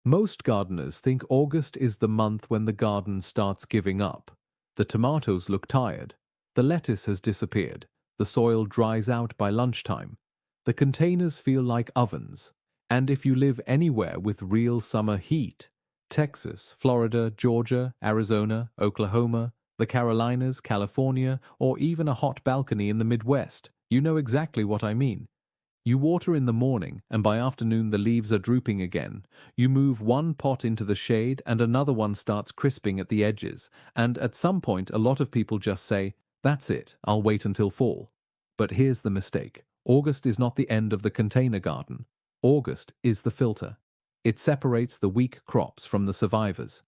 Most gardeners think August is the month when the garden starts giving up. The tomatoes look tired. The lettuce has disappeared. The soil dries out by lunchtime. The containers feel like ovens. And if you live anywhere with real summer heat, Texas, Florida, Georgia, Arizona, Oklahoma, the Carolinas, California, or even a hot balcony in the Midwest, you know exactly what I mean. You water in the morning, and by afternoon the leaves are drooping again. You move one pot into the shade, and another one starts crisping at the edges. And at some point, a lot of people just say, "That's it, I'll wait until fall." But here's the mistake. August is not the end of the container garden. August is the filter. It separates the weak crops from the survivors.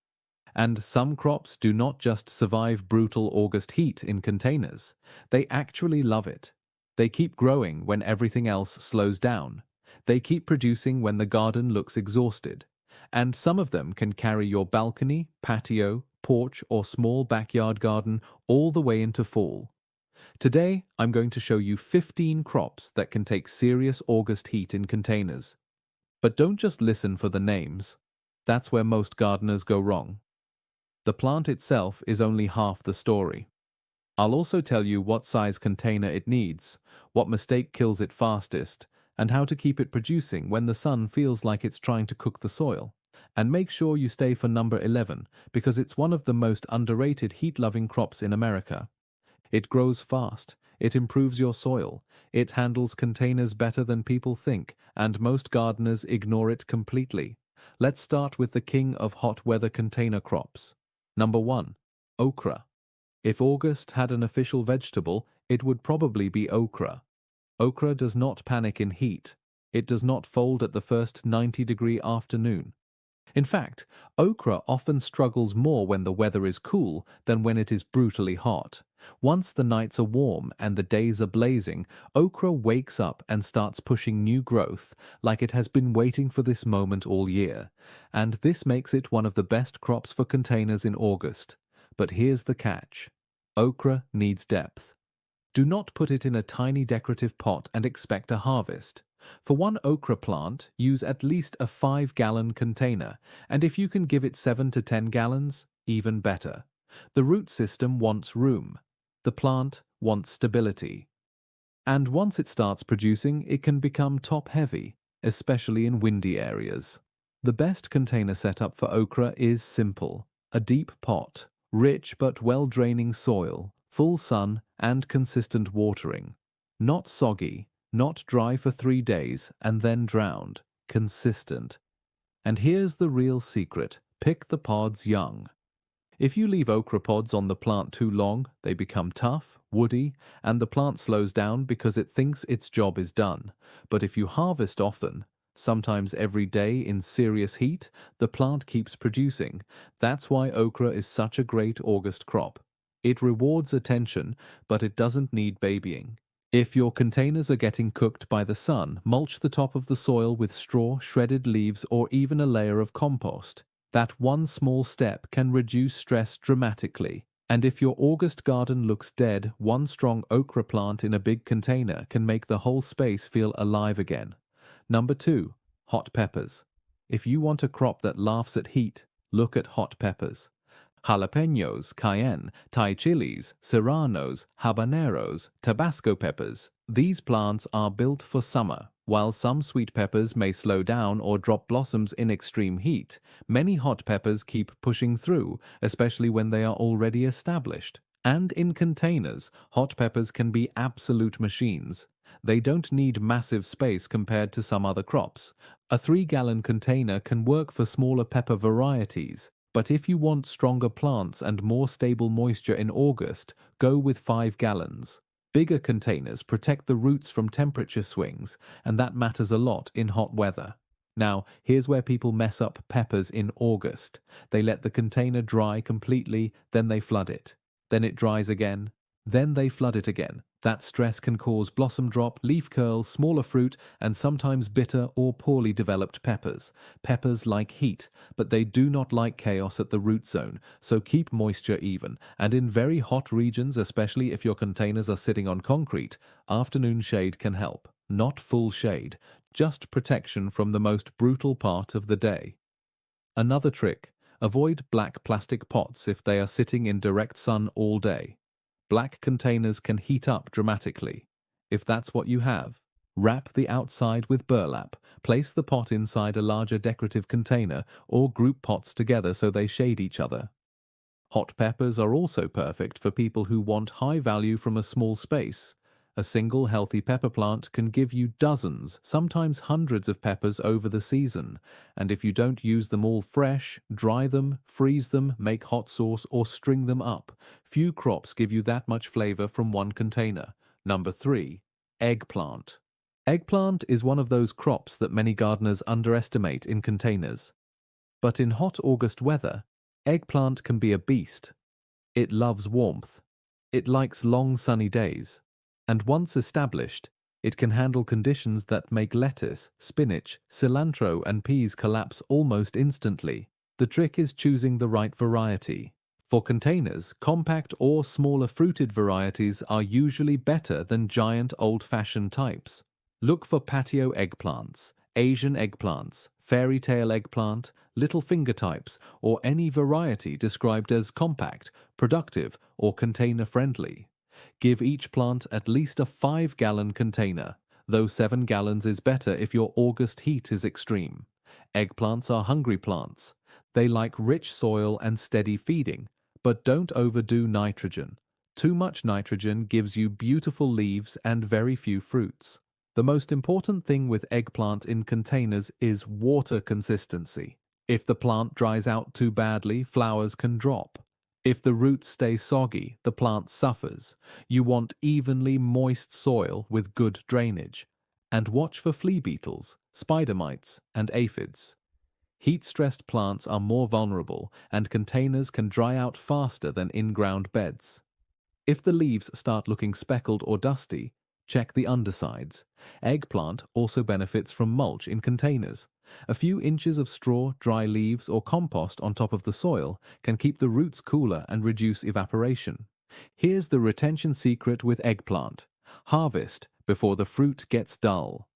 And some crops do not just survive brutal August heat in containers. They actually love it. They keep growing when everything else slows down. They keep producing when the garden looks exhausted. And some of them can carry your balcony, patio, porch, or small backyard garden all the way into fall. Today, I'm going to show you 15 crops that can take serious August heat in containers. But don't just listen for the names. That's where most gardeners go wrong. The plant itself is only half the story. I'll also tell you what size container it needs, what mistake kills it fastest, and how to keep it producing when the sun feels like it's trying to cook the soil. And make sure you stay for number 11, because it's one of the most underrated heat-loving crops in America. It grows fast, it improves your soil, it handles containers better than people think, and most gardeners ignore it completely. Let's start with the king of hot weather container crops. Number 1. Okra. If August had an official vegetable, it would probably be okra. Okra does not panic in heat. It does not fold at the first 90-degree afternoon. In fact, okra often struggles more when the weather is cool than when it is brutally hot. Once the nights are warm and the days are blazing, okra wakes up and starts pushing new growth, like it has been waiting for this moment all year. And this makes it one of the best crops for containers in August. But here's the catch. Okra needs depth. Do not put it in a tiny decorative pot and expect a harvest. For one okra plant, use at least a 5-gallon container, and if you can give it 7 to 10 gallons, even better. The root system wants room. The plant wants stability. And once it starts producing, it can become top-heavy, especially in windy areas. The best container setup for okra is simple. A deep pot, rich but well-draining soil, full sun, and consistent watering. Not soggy, not dry for 3 days and then drowned. Consistent. And here's the real secret. Pick the pods young. If you leave okra pods on the plant too long, they become tough, woody, and the plant slows down because it thinks its job is done. But if you harvest often, sometimes every day in serious heat, the plant keeps producing. That's why okra is such a great August crop. It rewards attention, but it doesn't need babying. If your containers are getting cooked by the sun, mulch the top of the soil with straw, shredded leaves, or even a layer of compost. That one small step can reduce stress dramatically. And if your August garden looks dead, one strong okra plant in a big container can make the whole space feel alive again. Number 2. Hot peppers. If you want a crop that laughs at heat, look at hot peppers. Jalapenos, cayenne, Thai chilies, serranos, habaneros, Tabasco peppers. These plants are built for summer. While some sweet peppers may slow down or drop blossoms in extreme heat, many hot peppers keep pushing through, especially when they are already established. And in containers, hot peppers can be absolute machines. They don't need massive space compared to some other crops. A 3-gallon container can work for smaller pepper varieties. But if you want stronger plants and more stable moisture in August, go with 5 gallons. Bigger containers protect the roots from temperature swings, and that matters a lot in hot weather. Now, here's where people mess up peppers in August. They let the container dry completely, then they flood it. Then it dries again, then they flood it again. That stress can cause blossom drop, leaf curl, smaller fruit, and sometimes bitter or poorly developed peppers. Peppers like heat, but they do not like chaos at the root zone, so keep moisture even. And in very hot regions, especially if your containers are sitting on concrete, afternoon shade can help. Not full shade, just protection from the most brutal part of the day. Another trick: avoid black plastic pots if they are sitting in direct sun all day. Black containers can heat up dramatically. If that's what you have, wrap the outside with burlap, place the pot inside a larger decorative container, or group pots together so they shade each other. Hot peppers are also perfect for people who want high value from a small space. A single healthy pepper plant can give you dozens, sometimes hundreds of peppers over the season, and if you don't use them all fresh, dry them, freeze them, make hot sauce, or string them up. Few crops give you that much flavor from one container. Number 3. Eggplant. Eggplant is one of those crops that many gardeners underestimate in containers. But in hot August weather, eggplant can be a beast. It loves warmth. It likes long sunny days. And once established, it can handle conditions that make lettuce, spinach, cilantro, and peas collapse almost instantly. The trick is choosing the right variety. For containers, compact or smaller fruited varieties are usually better than giant old-fashioned types. Look for patio eggplants, Asian eggplants, fairy tale eggplant, little finger types, or any variety described as compact, productive, or container-friendly. Give each plant at least a 5-gallon container, though 7 gallons is better if your August heat is extreme. Eggplants are hungry plants. They like rich soil and steady feeding, but don't overdo nitrogen. Too much nitrogen gives you beautiful leaves and very few fruits. The most important thing with eggplant in containers is water consistency. If the plant dries out too badly, flowers can drop. If the roots stay soggy, the plant suffers. You want evenly moist soil with good drainage. And watch for flea beetles, spider mites, and aphids. Heat-stressed plants are more vulnerable, and containers can dry out faster than in-ground beds. If the leaves start looking speckled or dusty, check the undersides. Eggplant also benefits from mulch in containers. A few inches of straw, dry leaves, or compost on top of the soil can keep the roots cooler and reduce evaporation. Here's the retention secret with eggplant. Harvest before the fruit gets dull.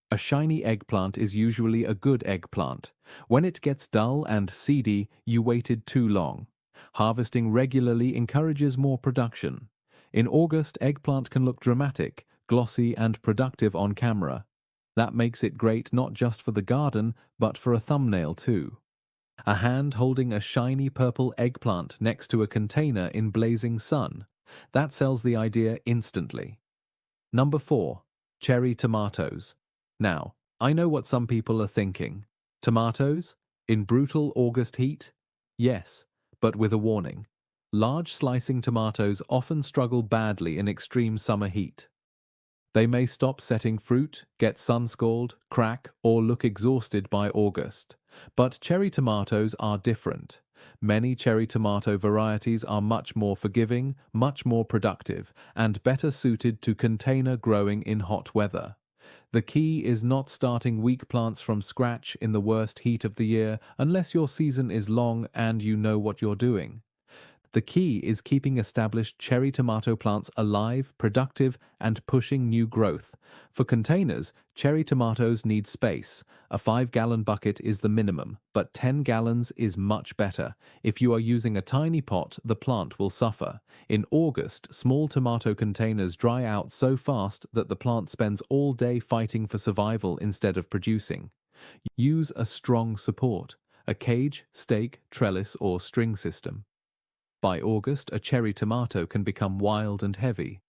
A shiny eggplant is usually a good eggplant. When it gets dull and seedy, you waited too long. Harvesting regularly encourages more production. In August, eggplant can look dramatic, glossy, and productive on camera. That makes it great not just for the garden, but for a thumbnail too. A hand holding a shiny purple eggplant next to a container in blazing sun. That sells the idea instantly. Number 4. Cherry tomatoes. Now, I know what some people are thinking. Tomatoes? In brutal August heat? Yes, but with a warning. Large slicing tomatoes often struggle badly in extreme summer heat. They may stop setting fruit, get sun-scald, crack, or look exhausted by August. But cherry tomatoes are different. Many cherry tomato varieties are much more forgiving, much more productive, and better suited to container growing in hot weather. The key is not starting weak plants from scratch in the worst heat of the year unless your season is long and you know what you're doing. The key is keeping established cherry tomato plants alive, productive, and pushing new growth. For containers, cherry tomatoes need space. A 5-gallon bucket is the minimum, but 10 gallons is much better. If you are using a tiny pot, the plant will suffer. In August, small tomato containers dry out so fast that the plant spends all day fighting for survival instead of producing. Use a strong support, a cage, stake, trellis, or string system. By August, a cherry tomato can become wild and heavy.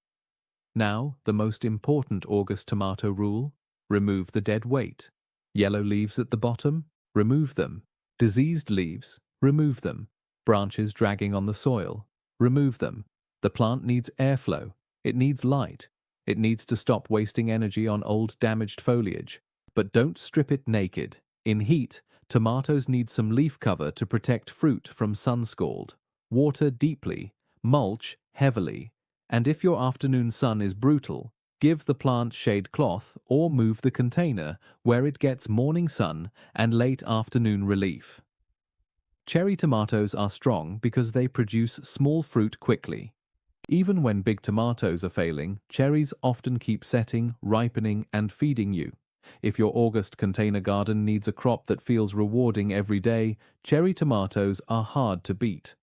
Now, the most important August tomato rule: remove the dead weight. Yellow leaves at the bottom? Remove them. Diseased leaves? Remove them. Branches dragging on the soil? Remove them. The plant needs airflow. It needs light. It needs to stop wasting energy on old damaged foliage. But don't strip it naked. In heat, tomatoes need some leaf cover to protect fruit from sun-scald. Water deeply, mulch heavily, and if your afternoon sun is brutal, give the plant shade cloth or move the container where it gets morning sun and late afternoon relief. Cherry tomatoes are strong because they produce small fruit quickly. Even when big tomatoes are failing, cherries often keep setting, ripening, and feeding you. If your August container garden needs a crop that feels rewarding every day, cherry tomatoes are hard to beat.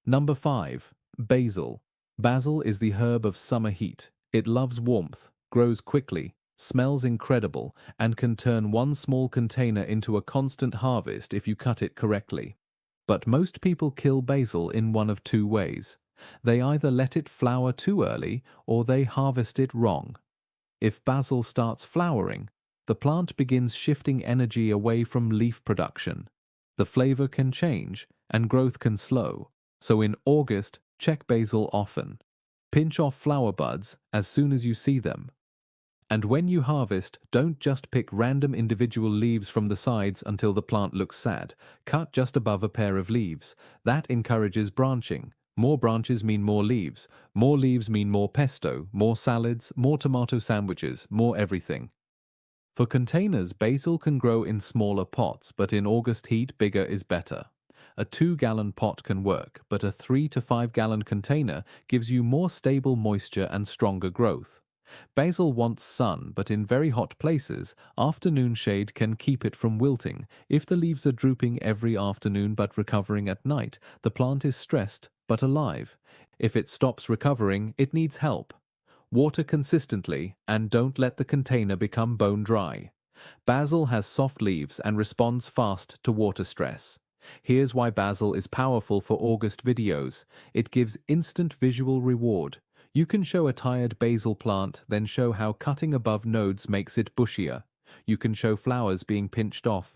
Number 5. Basil. Basil is the herb of summer heat. It loves warmth, grows quickly, smells incredible, and can turn one small container into a constant harvest if you cut it correctly. But most people kill basil in one of two ways. They either let it flower too early or they harvest it wrong. If basil starts flowering, the plant begins shifting energy away from leaf production. The flavor can change and growth can slow. So in August, check basil often. Pinch off flower buds as soon as you see them. And when you harvest, don't just pick random individual leaves from the sides until the plant looks sad. Cut just above a pair of leaves. That encourages branching. More branches mean more leaves. More leaves mean more pesto, more salads, more tomato sandwiches, more everything. For containers, basil can grow in smaller pots, but in August heat, bigger is better. A 2-gallon pot can work, but a 3 to 5-gallon container gives you more stable moisture and stronger growth. Basil wants sun, but in very hot places, afternoon shade can keep it from wilting. If the leaves are drooping every afternoon but recovering at night, the plant is stressed but alive. If it stops recovering, it needs help. Water consistently and don't let the container become bone dry. Basil has soft leaves and responds fast to water stress. Here's why basil is powerful for August videos. It gives instant visual reward. You can show a tired basil plant, then show how cutting above nodes makes it bushier. You can show flowers being pinched off.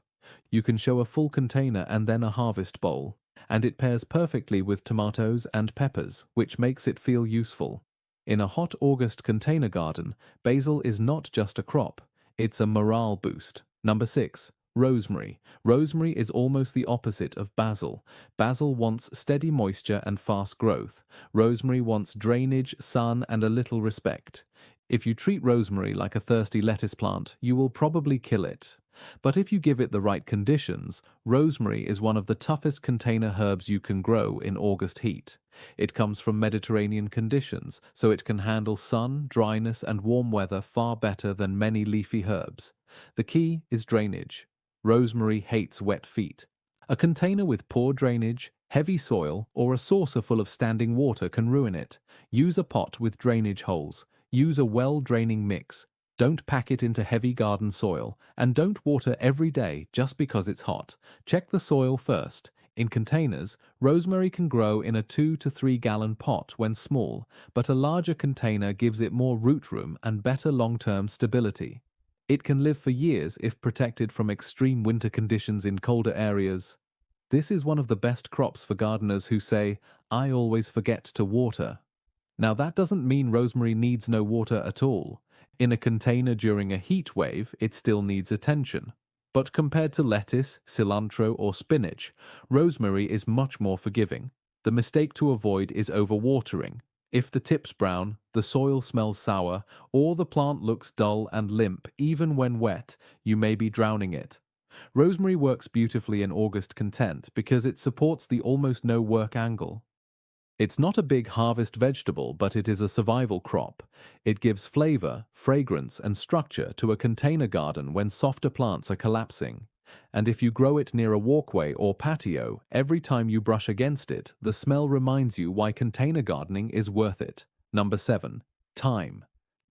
You can show a full container and then a harvest bowl. And it pairs perfectly with tomatoes and peppers, which makes it feel useful. In a hot August container garden, basil is not just a crop, it's a morale boost. Number 6. Rosemary. Rosemary is almost the opposite of basil. Basil wants steady moisture and fast growth. Rosemary wants drainage, sun, and a little respect. If you treat rosemary like a thirsty lettuce plant, you will probably kill it. But if you give it the right conditions, rosemary is one of the toughest container herbs you can grow in August heat. It comes from Mediterranean conditions, so it can handle sun, dryness, and warm weather far better than many leafy herbs. The key is drainage. Rosemary hates wet feet. A container with poor drainage, heavy soil, or a saucer full of standing water can ruin it. Use a pot with drainage holes. Use a well-draining mix. Don't pack it into heavy garden soil, and don't water every day just because it's hot. Check the soil first. In containers, rosemary can grow in a 2 to 3-gallon pot when small, but a larger container gives it more root room and better long-term stability. It can live for years if protected from extreme winter conditions in colder areas. This is one of the best crops for gardeners who say, "I always forget to water." Now that doesn't mean rosemary needs no water at all. In a container during a heat wave, it still needs attention. But compared to lettuce, cilantro, or spinach, rosemary is much more forgiving. The mistake to avoid is overwatering. If the tip's brown, the soil smells sour, or the plant looks dull and limp even when wet, you may be drowning it. Rosemary works beautifully in August content because it supports the almost no work angle. It's not a big harvest vegetable, but it is a survival crop. It gives flavor, fragrance, and structure to a container garden when softer plants are collapsing. And if you grow it near a walkway or patio, every time you brush against it, the smell reminds you why container gardening is worth it. Number 7. Thyme.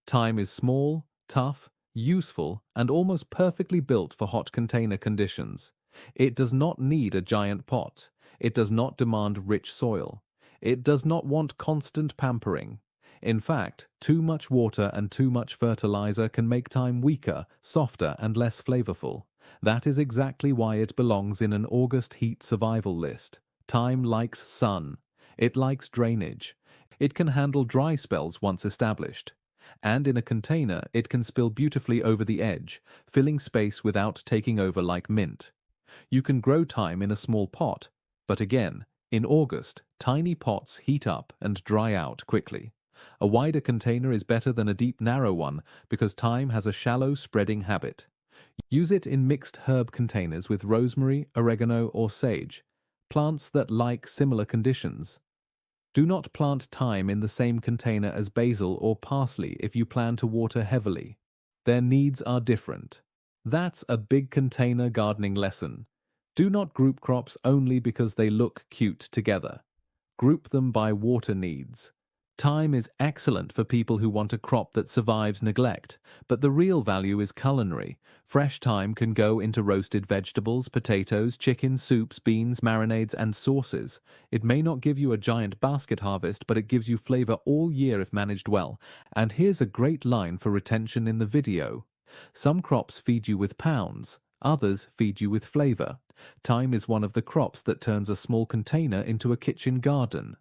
Thyme is small, tough, useful, and almost perfectly built for hot container conditions. It does not need a giant pot. It does not demand rich soil. It does not want constant pampering. In fact, too much water and too much fertilizer can make thyme weaker, softer, and less flavorful. That is exactly why it belongs in an August heat survival list. Thyme likes sun. It likes drainage. It can handle dry spells once established. And in a container, it can spill beautifully over the edge, filling space without taking over like mint. You can grow thyme in a small pot, but again, in August, tiny pots heat up and dry out quickly. A wider container is better than a deep, narrow one because thyme has a shallow spreading habit. Use it in mixed herb containers with rosemary, oregano, or sage, plants that like similar conditions. Do not plant thyme in the same container as basil or parsley if you plan to water heavily. Their needs are different. That's a big container gardening lesson. Do not group crops only because they look cute together. Group them by water needs. Thyme is excellent for people who want a crop that survives neglect, but the real value is culinary. Fresh thyme can go into roasted vegetables, potatoes, chicken, soups, beans, marinades, and sauces. It may not give you a giant basket harvest, but it gives you flavor all year if managed well. And here's a great line for retention in the video. Some crops feed you with pounds, others feed you with flavor. Thyme is one of the crops that turns a small container into a kitchen garden.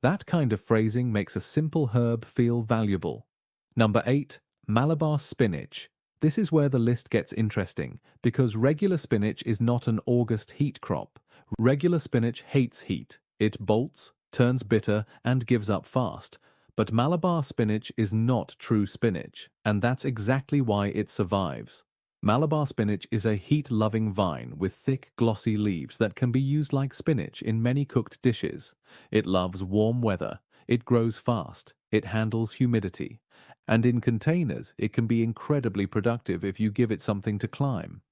That kind of phrasing makes a simple herb feel valuable. Number 8. Malabar spinach. This is where the list gets interesting, because regular spinach is not an August heat crop. Regular spinach hates heat. It bolts, turns bitter, and gives up fast. But Malabar spinach is not true spinach, and that's exactly why it survives. Malabar spinach is a heat-loving vine with thick, glossy leaves that can be used like spinach in many cooked dishes. It loves warm weather, it grows fast, it handles humidity, and in containers it can be incredibly productive if you give it something to climb.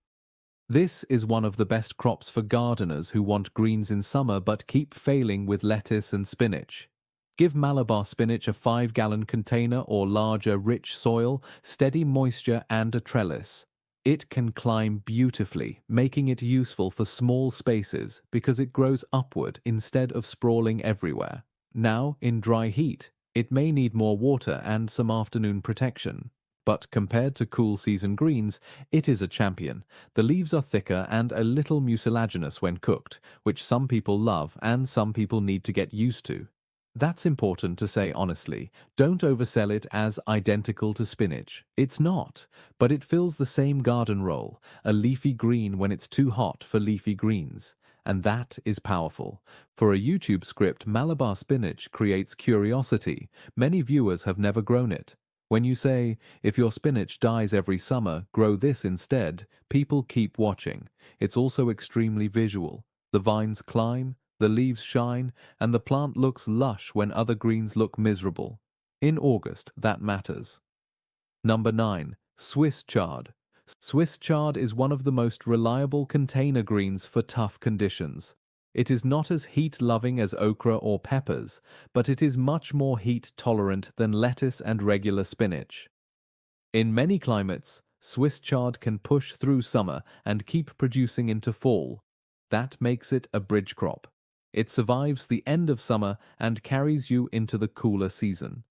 This is one of the best crops for gardeners who want greens in summer but keep failing with lettuce and spinach. Give Malabar spinach a 5-gallon container or larger, rich soil, steady moisture, and a trellis. It can climb beautifully, making it useful for small spaces because it grows upward instead of sprawling everywhere. Now, in dry heat, it may need more water and some afternoon protection. But compared to cool season greens, it is a champion. The leaves are thicker and a little mucilaginous when cooked, which some people love and some people need to get used to. That's important to say honestly. Don't oversell it as identical to spinach. It's not, but it fills the same garden role, a leafy green when it's too hot for leafy greens. And that is powerful. For a YouTube script, Malabar spinach creates curiosity. Many viewers have never grown it. When you say, if your spinach dies every summer, grow this instead, people keep watching. It's also extremely visual. The vines climb, the leaves shine, and the plant looks lush when other greens look miserable. In August, that matters. Number 9. Swiss chard. Swiss chard is one of the most reliable container greens for tough conditions. It is not as heat-loving as okra or peppers, but it is much more heat-tolerant than lettuce and regular spinach. In many climates, Swiss chard can push through summer and keep producing into fall. That makes it a bridge crop. It survives the end of summer and carries you into the cooler season.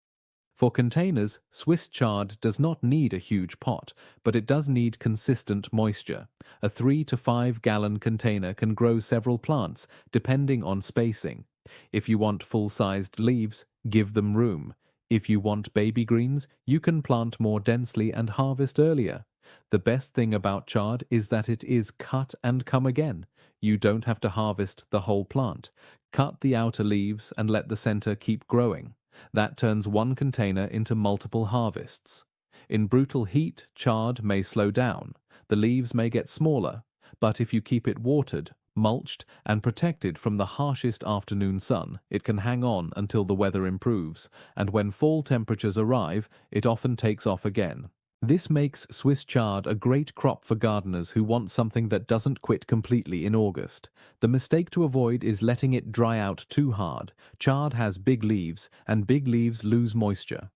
For containers, Swiss chard does not need a huge pot, but it does need consistent moisture. A 3 to 5 gallon container can grow several plants, depending on spacing. If you want full-sized leaves, give them room. If you want baby greens, you can plant more densely and harvest earlier. The best thing about chard is that it is cut and come again. You don't have to harvest the whole plant. Cut the outer leaves and let the center keep growing. That turns one container into multiple harvests. In brutal heat, chard may slow down. The leaves may get smaller, but if you keep it watered, mulched, and protected from the harshest afternoon sun, it can hang on until the weather improves, and when fall temperatures arrive, it often takes off again. This makes Swiss chard a great crop for gardeners who want something that doesn't quit completely in August. The mistake to avoid is letting it dry out too hard. Chard has big leaves, and big leaves lose moisture.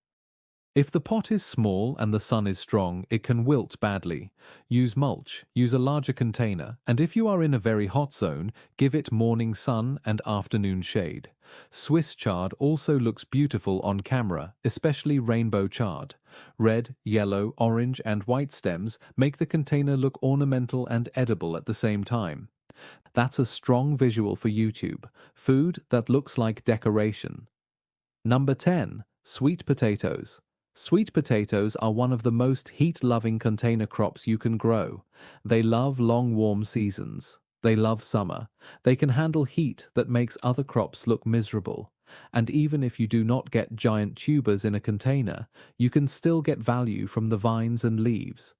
If the pot is small and the sun is strong, it can wilt badly. Use mulch, use a larger container, and if you are in a very hot zone, give it morning sun and afternoon shade. Swiss chard also looks beautiful on camera, especially rainbow chard. Red, yellow, orange, and white stems make the container look ornamental and edible at the same time. That's a strong visual for YouTube. Food that looks like decoration. Number 10. Sweet potatoes. Sweet potatoes are one of the most heat-loving container crops you can grow. They love long warm seasons. They love summer. They can handle heat that makes other crops look miserable. And even if you do not get giant tubers in a container, you can still get value from the vines and leaves.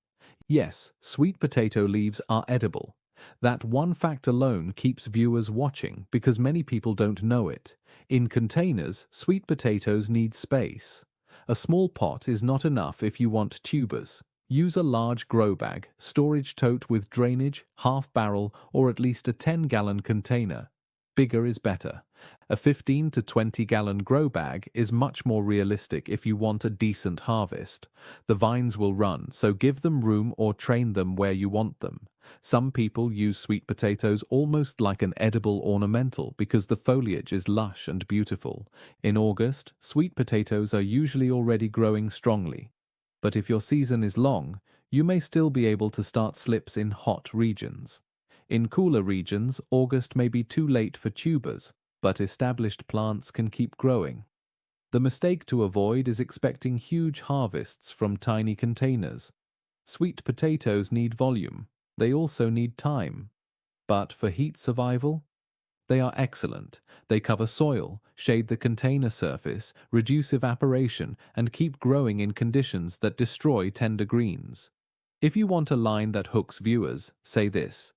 Yes, sweet potato leaves are edible. That one fact alone keeps viewers watching because many people don't know it. In containers, sweet potatoes need space. A small pot is not enough if you want tubers. Use a large grow bag, storage tote with drainage, half barrel, or at least a 10-gallon container. Bigger is better. A 15 to 20-gallon grow bag is much more realistic if you want a decent harvest. The vines will run, so give them room or train them where you want them. Some people use sweet potatoes almost like an edible ornamental because the foliage is lush and beautiful. In August, sweet potatoes are usually already growing strongly. But if your season is long, you may still be able to start slips in hot regions. In cooler regions, August may be too late for tubers, but established plants can keep growing. The mistake to avoid is expecting huge harvests from tiny containers. Sweet potatoes need volume. They also need time. But for heat survival, they are excellent. They cover soil, shade the container surface, reduce evaporation, and keep growing in conditions that destroy tender greens. If you want a line that hooks viewers, say this: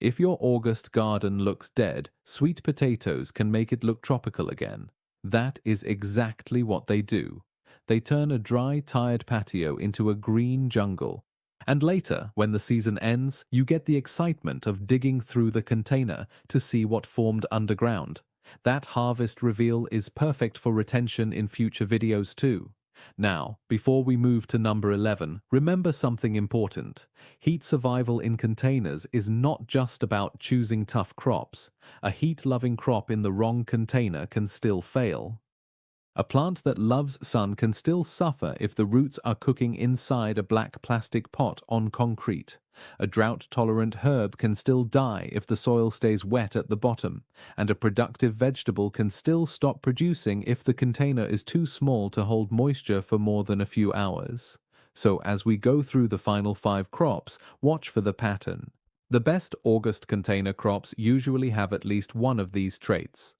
if your August garden looks dead, sweet potatoes can make it look tropical again. That is exactly what they do. They turn a dry, tired patio into a green jungle. And later, when the season ends, you get the excitement of digging through the container to see what formed underground. That harvest reveal is perfect for retention in future videos too. Now, before we move to number 11, remember something important. Heat survival in containers is not just about choosing tough crops. A heat-loving crop in the wrong container can still fail. A plant that loves sun can still suffer if the roots are cooking inside a black plastic pot on concrete. A drought-tolerant herb can still die if the soil stays wet at the bottom, and a productive vegetable can still stop producing if the container is too small to hold moisture for more than a few hours. So as we go through the final 5 crops, watch for the pattern. The best August container crops usually have at least one of these traits: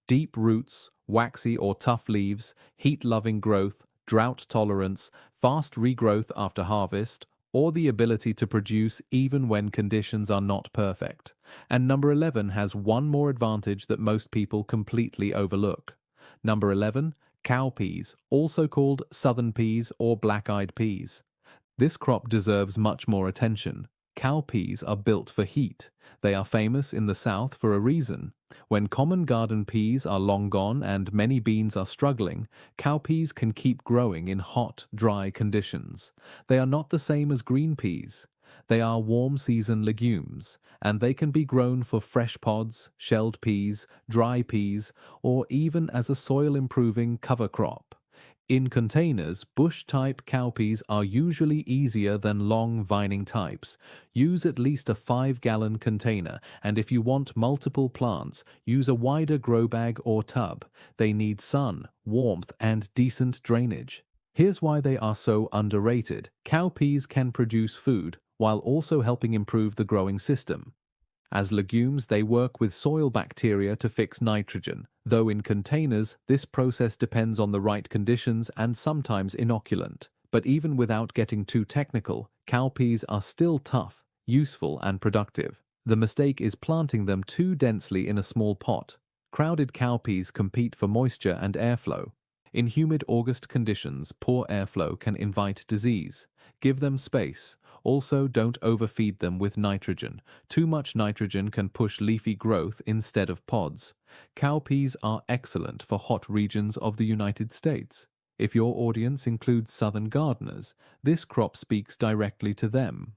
deep roots, waxy or tough leaves, heat-loving growth, drought tolerance, fast regrowth after harvest, or the ability to produce even when conditions are not perfect. And number 11 has one more advantage that most people completely overlook. Number 11, cowpeas, also called southern peas or black-eyed peas. This crop deserves much more attention. Cowpeas are built for heat. They are famous in the South for a reason. When common garden peas are long gone and many beans are struggling, cowpeas can keep growing in hot, dry conditions. They are not the same as green peas. They are warm-season legumes, and they can be grown for fresh pods, shelled peas, dry peas, or even as a soil-improving cover crop. In containers, bush-type cowpeas are usually easier than long vining types. Use at least a 5-gallon container, and if you want multiple plants, use a wider grow bag or tub. They need sun, warmth, and decent drainage. Here's why they are so underrated. Cowpeas can produce food, while also helping improve the growing system. As legumes, they work with soil bacteria to fix nitrogen, though in containers, this process depends on the right conditions and sometimes inoculant. But even without getting too technical, cowpeas are still tough, useful, and productive. The mistake is planting them too densely in a small pot. Crowded cowpeas compete for moisture and airflow. In humid August conditions, poor airflow can invite disease. Give them space. Also, don't overfeed them with nitrogen. Too much nitrogen can push leafy growth instead of pods. Cowpeas are excellent for hot regions of the United States. If your audience includes southern gardeners, this crop speaks directly to them.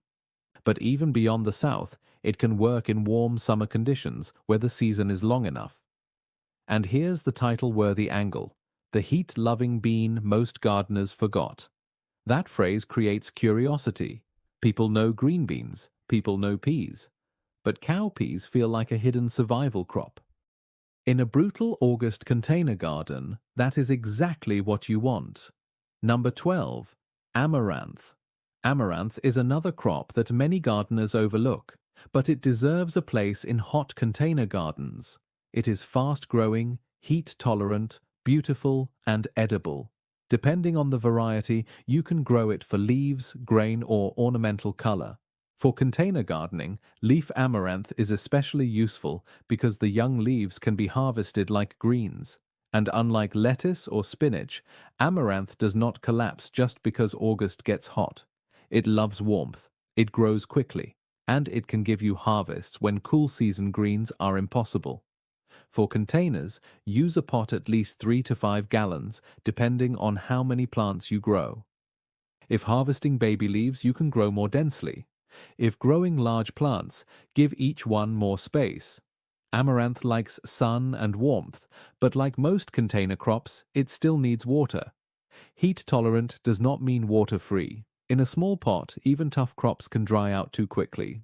But even beyond the South, it can work in warm summer conditions where the season is long enough. And here's the title-worthy angle: the heat-loving bean most gardeners forgot. That phrase creates curiosity. People know green beans, people know peas, but cowpeas feel like a hidden survival crop. In a brutal August container garden, that is exactly what you want. Number 12. Amaranth. Amaranth is another crop that many gardeners overlook, but it deserves a place in hot container gardens. It is fast-growing, heat-tolerant, beautiful, and edible. Depending on the variety, you can grow it for leaves, grain, or ornamental color. For container gardening, leaf amaranth is especially useful because the young leaves can be harvested like greens. And unlike lettuce or spinach, amaranth does not collapse just because August gets hot. It loves warmth, it grows quickly, and it can give you harvests when cool season greens are impossible. For containers, use a pot at least 3 to 5 gallons, depending on how many plants you grow. If harvesting baby leaves, you can grow more densely. If growing large plants, give each one more space. Amaranth likes sun and warmth, but like most container crops, it still needs water. Heat tolerant does not mean water-free. In a small pot, even tough crops can dry out too quickly.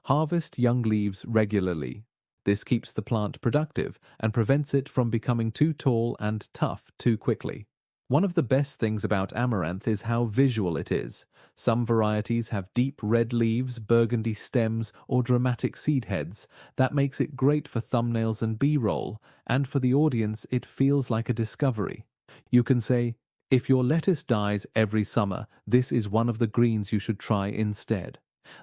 Harvest young leaves regularly. This keeps the plant productive and prevents it from becoming too tall and tough too quickly. One of the best things about amaranth is how visual it is. Some varieties have deep red leaves, burgundy stems, or dramatic seed heads. That makes it great for thumbnails and B-roll, and for the audience it feels like a discovery. You can say, if your lettuce dies every summer, this is one of the greens you should try instead.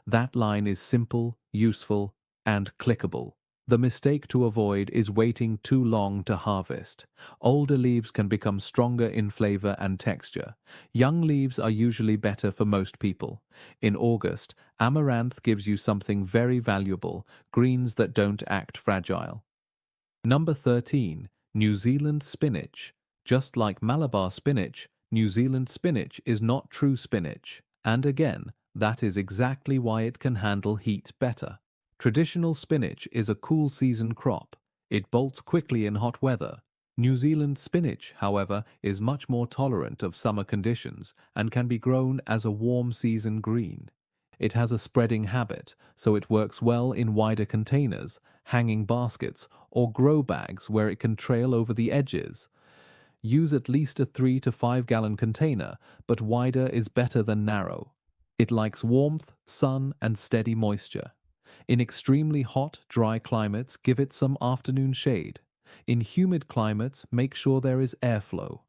That line is simple, useful, and clickable. The mistake to avoid is waiting too long to harvest. Older leaves can become stronger in flavor and texture. Young leaves are usually better for most people. In August, amaranth gives you something very valuable, greens that don't act fragile. Number 13. New Zealand spinach. Just like Malabar spinach, New Zealand spinach is not true spinach. And again, that is exactly why it can handle heat better. Traditional spinach is a cool season crop. It bolts quickly in hot weather. New Zealand spinach, however, is much more tolerant of summer conditions and can be grown as a warm season green. It has a spreading habit, so it works well in wider containers, hanging baskets, or grow bags where it can trail over the edges. Use at least a 3 to 5 gallon container, but wider is better than narrow. It likes warmth, sun, and steady moisture. In extremely hot, dry climates, give it some afternoon shade. In humid climates, make sure there is airflow.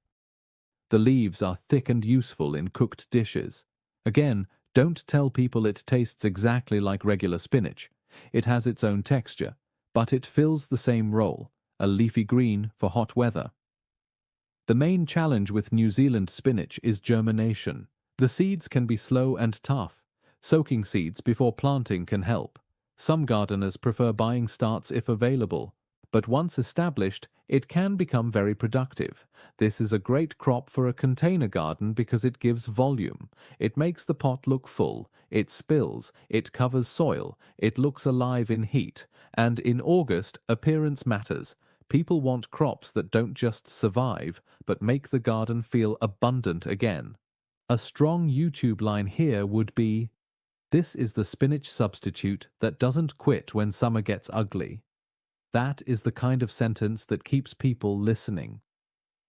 The leaves are thick and useful in cooked dishes. Again, don't tell people it tastes exactly like regular spinach. It has its own texture, but it fills the same role, a leafy green for hot weather. The main challenge with New Zealand spinach is germination. The seeds can be slow and tough. Soaking seeds before planting can help. Some gardeners prefer buying starts if available, but once established, it can become very productive. This is a great crop for a container garden because it gives volume. It makes the pot look full, it spills, it covers soil, it looks alive in heat, and in August, appearance matters. People want crops that don't just survive, but make the garden feel abundant again. A strong YouTube line here would be, "This is the spinach substitute that doesn't quit when summer gets ugly." That is the kind of sentence that keeps people listening.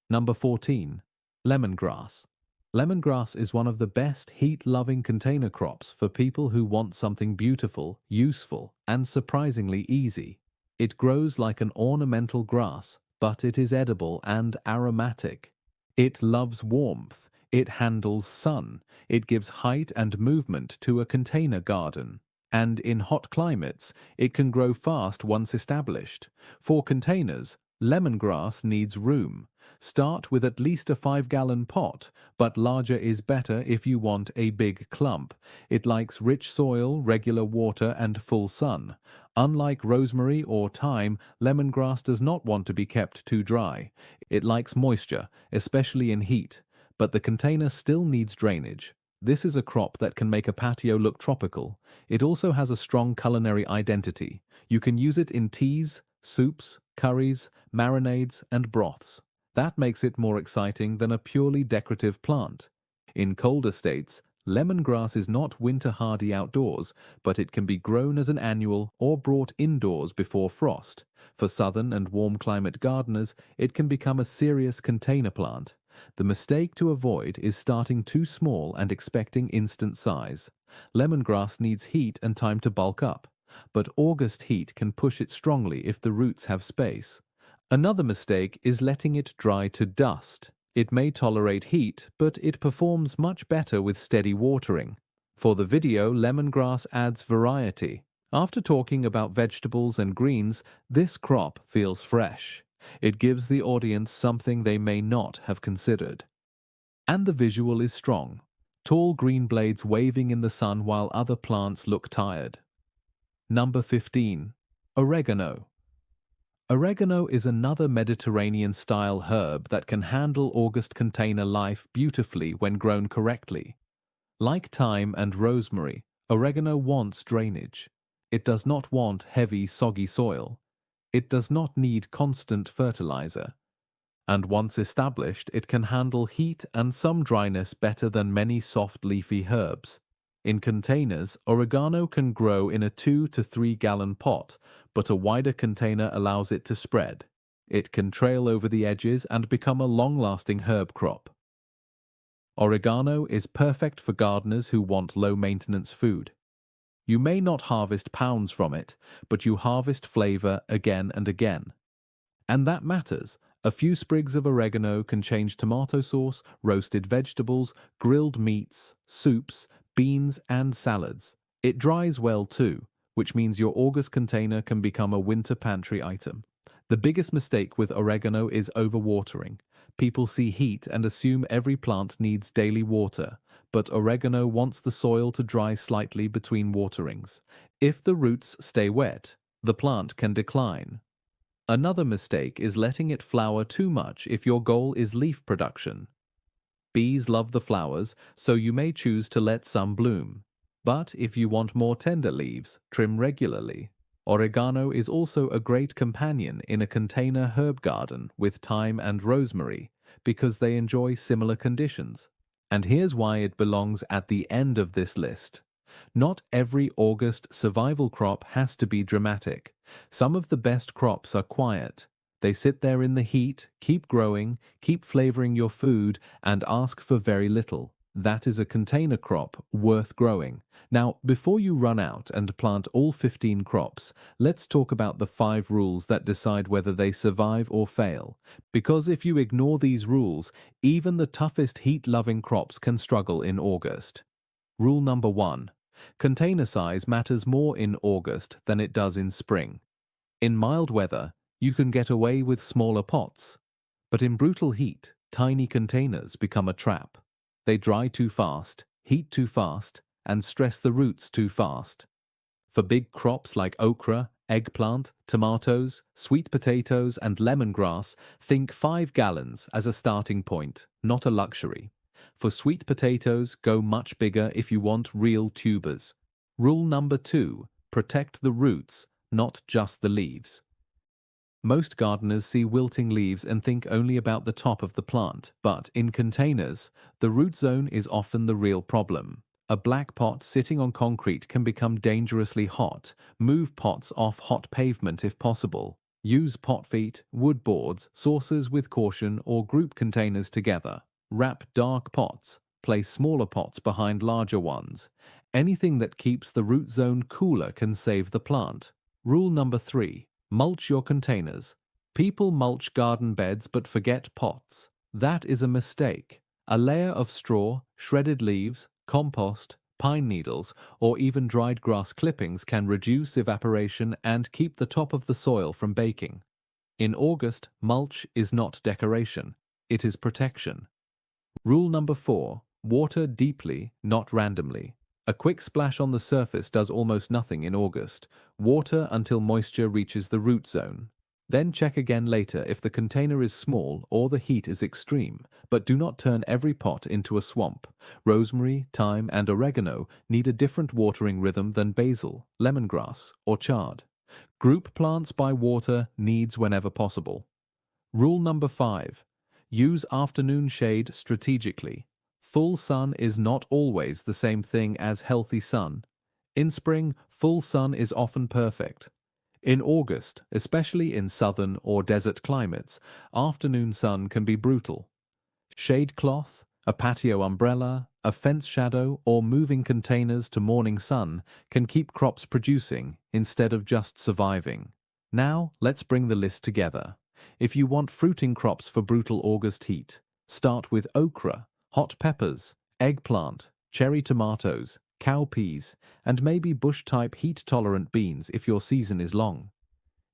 Number 14. Lemongrass. Lemongrass is one of the best heat-loving container crops for people who want something beautiful, useful, and surprisingly easy. It grows like an ornamental grass, but it is edible and aromatic. It loves warmth. It handles sun. It gives height and movement to a container garden. And in hot climates, it can grow fast once established. For containers, lemongrass needs room. Start with at least a 5-gallon pot, but larger is better if you want a big clump. It likes rich soil, regular water, and full sun. Unlike rosemary or thyme, lemongrass does not want to be kept too dry. It likes moisture, especially in heat, but the container still needs drainage. This is a crop that can make a patio look tropical. It also has a strong culinary identity. You can use it in teas, soups, curries, marinades, and broths. That makes it more exciting than a purely decorative plant. In colder states, lemongrass is not winter-hardy outdoors, but it can be grown as an annual or brought indoors before frost. For southern and warm climate gardeners, it can become a serious container plant. The mistake to avoid is starting too small and expecting instant size. Lemongrass needs heat and time to bulk up, but August heat can push it strongly if the roots have space. Another mistake is letting it dry to dust. It may tolerate heat, but it performs much better with steady watering. For the video, lemongrass adds variety. After talking about vegetables and greens, this crop feels fresh. It gives the audience something they may not have considered. And the visual is strong. tall green blades waving in the sun while other plants look tired. Number 15. Oregano. Oregano is another Mediterranean-style herb that can handle August container life beautifully when grown correctly. Like thyme and rosemary, oregano wants drainage. It does not want heavy, soggy soil. It does not need constant fertilizer. And once established, it can handle heat and some dryness better than many soft leafy herbs. In containers, oregano can grow in a 2 to 3 gallon pot, but a wider container allows it to spread. It can trail over the edges and become a long-lasting herb crop. Oregano is perfect for gardeners who want low-maintenance food. You may not harvest pounds from it, but you harvest flavor again and again. And that matters. A few sprigs of oregano can change tomato sauce, roasted vegetables, grilled meats, soups, beans, and salads. It dries well too, which means your August container can become a winter pantry item. The biggest mistake with oregano is overwatering. People see heat and assume every plant needs daily water, but oregano wants the soil to dry slightly between waterings. If the roots stay wet, the plant can decline. Another mistake is letting it flower too much if your goal is leaf production. Bees love the flowers, so you may choose to let some bloom. But if you want more tender leaves, trim regularly. Oregano is also a great companion in a container herb garden with thyme and rosemary because they enjoy similar conditions. And here's why it belongs at the end of this list. Not every August survival crop has to be dramatic. Some of the best crops are quiet. They sit there in the heat, keep growing, keep flavoring your food, and ask for very little. That is a container crop worth growing. Now, before you run out and plant all 15 crops, let's talk about the 5 rules that decide whether they survive or fail. Because if you ignore these rules, even the toughest heat-loving crops can struggle in August. Rule number 1. Container size matters more in August than it does in spring. In mild weather, you can get away with smaller pots. But in brutal heat, tiny containers become a trap. They dry too fast, heat too fast, and stress the roots too fast. For big crops like okra, eggplant, tomatoes, sweet potatoes, and lemongrass, think 5 gallons as a starting point, not a luxury. For sweet potatoes, go much bigger if you want real tubers. Rule number 2, protect the roots, not just the leaves. Most gardeners see wilting leaves and think only about the top of the plant, but in containers, the root zone is often the real problem. A black pot sitting on concrete can become dangerously hot. Move pots off hot pavement if possible. Use pot feet, wood boards, saucers with caution, or group containers together. Wrap dark pots. Place smaller pots behind larger ones. Anything that keeps the root zone cooler can save the plant. Rule number 3. Mulch your containers. People mulch garden beds but forget pots. That is a mistake. A layer of straw, shredded leaves, compost, pine needles, or even dried grass clippings can reduce evaporation and keep the top of the soil from baking. In August, mulch is not decoration. It is protection. Rule number 4. Water deeply, not randomly. A quick splash on the surface does almost nothing in August. Water until moisture reaches the root zone. Then check again later if the container is small or the heat is extreme, but do not turn every pot into a swamp. Rosemary, thyme, and oregano need a different watering rhythm than basil, lemongrass, or chard. Group plants by water needs whenever possible. Rule number 5. Use afternoon shade strategically. Full sun is not always the same thing as healthy sun. In spring, full sun is often perfect. In August, especially in southern or desert climates, afternoon sun can be brutal. Shade cloth, a patio umbrella, a fence shadow, or moving containers to morning sun can keep crops producing instead of just surviving. Now, let's bring the list together. If you want fruiting crops for brutal August heat, start with okra, hot peppers, eggplant, cherry tomatoes, cowpeas, and maybe bush-type heat-tolerant beans if your season is long.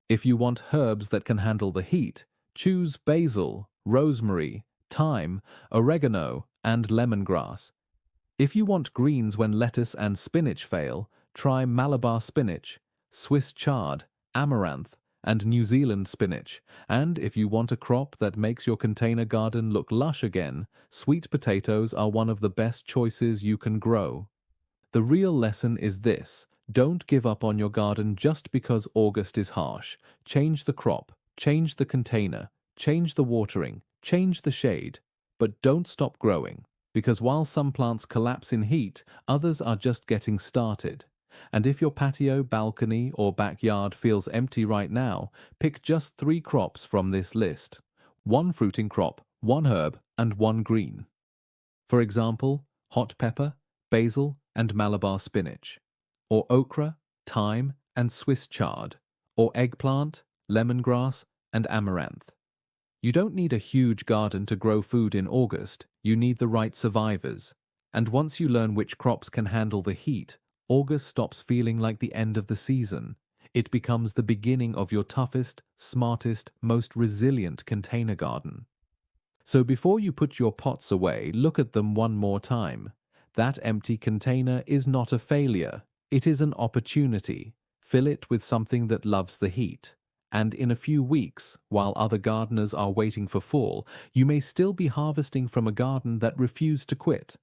If you want herbs that can handle the heat, choose basil, rosemary, thyme, oregano, and lemongrass. If you want greens when lettuce and spinach fail, try Malabar spinach, Swiss chard, amaranth, and New Zealand spinach. And if you want a crop that makes your container garden look lush again, sweet potatoes are one of the best choices you can grow. The real lesson is this: don't give up on your garden just because August is harsh. Change the crop, change the container, change the watering, change the shade. But don't stop growing, because while some plants collapse in heat, others are just getting started. And if your patio, balcony, or backyard feels empty right now, pick just 3 crops from this list: 1 fruiting crop, 1 herb, and 1 green. For example, hot pepper, basil, and Malabar spinach, or okra, thyme, and Swiss chard, or eggplant, lemongrass, and amaranth. You don't need a huge garden to grow food in August, you need the right survivors. And once you learn which crops can handle the heat, August stops feeling like the end of the season. It becomes the beginning of your toughest, smartest, most resilient container garden. So before you put your pots away, look at them one more time. That empty container is not a failure. It is an opportunity. Fill it with something that loves the heat. And in a few weeks, while other gardeners are waiting for fall, you may still be harvesting from a garden that refused to quit.